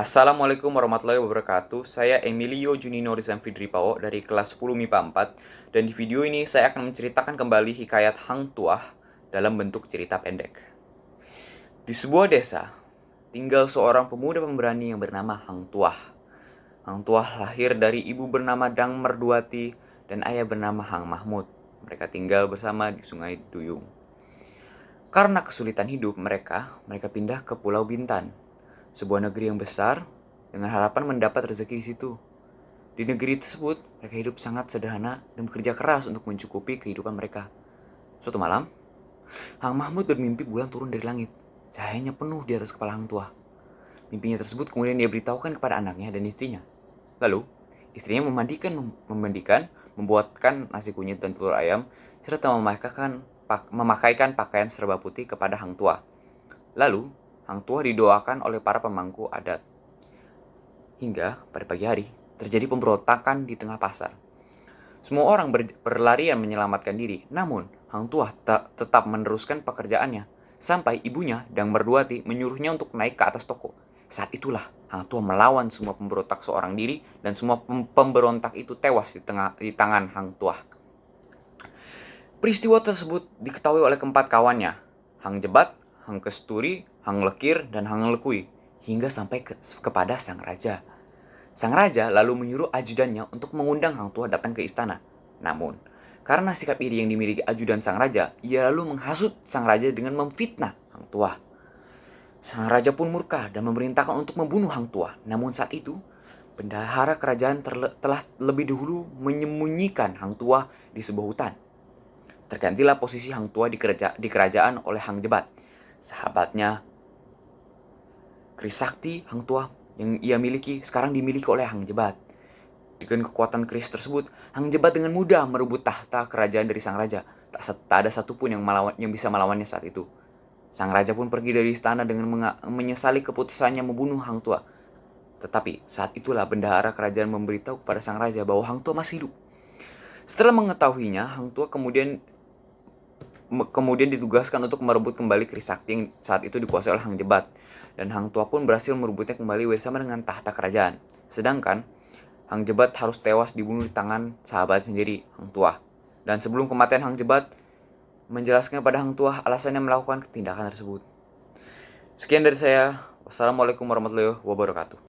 Assalamualaikum warahmatullahi wabarakatuh. Saya Emilio Junino Rizam Fidripawo dari kelas 10 MIPA 4. Dan di video ini saya akan menceritakan kembali hikayat Hang Tuah dalam bentuk cerita pendek. Di sebuah desa, tinggal seorang pemuda pemberani yang bernama Hang Tuah. Hang Tuah lahir dari ibu bernama Dang Merduati dan ayah bernama Hang Mahmud. Mereka tinggal bersama di Sungai Duyung. Karena kesulitan hidup mereka pindah ke Pulau Bintan, sebuah negeri yang besar dengan harapan mendapat rezeki di situ. Di negeri tersebut, mereka hidup sangat sederhana dan bekerja keras untuk mencukupi kehidupan mereka. Suatu malam, Hang Mahmud bermimpi bulan turun dari langit. Cahayanya penuh di atas kepala Hang Tuah. Mimpinya tersebut kemudian dia beritahukan kepada anaknya dan istrinya. Lalu, istrinya memandikan, membuatkan nasi kunyit dan telur ayam, serta memakaikan pakaian serba putih kepada Hang Tuah. Lalu, Hang Tuah didoakan oleh para pemangku adat. Hingga pada pagi hari, terjadi pemberontakan di tengah pasar. Semua orang berlarian menyelamatkan diri, namun Hang Tuah tetap meneruskan pekerjaannya, sampai ibunya Dang Merduati menyuruhnya untuk naik ke atas toko. Saat itulah Hang Tuah melawan semua pemberontak seorang diri, dan semua pemberontak itu tewas di tangan Hang Tuah. Peristiwa tersebut diketahui oleh keempat kawannya, Hang Jebat, Hang Kesturi, Hang Lekir, dan Hang Lekui, hingga sampai kepada sang raja. Sang raja lalu menyuruh ajudannya untuk mengundang Hang Tuah datang ke istana. Namun, karena sikap iri yang dimiliki ajudan sang raja, ia lalu menghasut sang raja dengan memfitnah Hang Tuah. Sang raja pun murka dan memerintahkan untuk membunuh Hang Tuah. Namun saat itu, bendahara kerajaan telah lebih dahulu menyembunyikan Hang Tuah di sebuah hutan. Tergantilah posisi Hang Tuah di kerajaan oleh Hang Jebat, sahabatnya. Keris sakti Hang Tuah yang ia miliki sekarang dimiliki oleh Hang Jebat. Dengan kekuatan keris tersebut, Hang Jebat dengan mudah merebut tahta kerajaan dari sang raja. Tak ada satupun yang bisa melawannya saat itu. Sang raja pun pergi dari istana dengan menyesali keputusannya membunuh Hang Tuah. Tetapi saat itulah bendahara kerajaan memberitahu kepada sang raja bahwa Hang Tuah masih hidup. Setelah mengetahuinya, Hang Tuah kemudian ditugaskan untuk merebut kembali keris sakti yang saat itu dikuasai oleh Hang Jebat. Dan Hang Tuah pun berhasil merebutnya kembali bersama dengan tahta kerajaan. Sedangkan Hang Jebat harus tewas dibunuh di tangan sahabat sendiri, Hang Tuah. Dan sebelum kematian Hang Jebat menjelaskan kepada Hang Tuah alasannya melakukan tindakan tersebut. Sekian dari saya. Wassalamualaikum warahmatullahi wabarakatuh.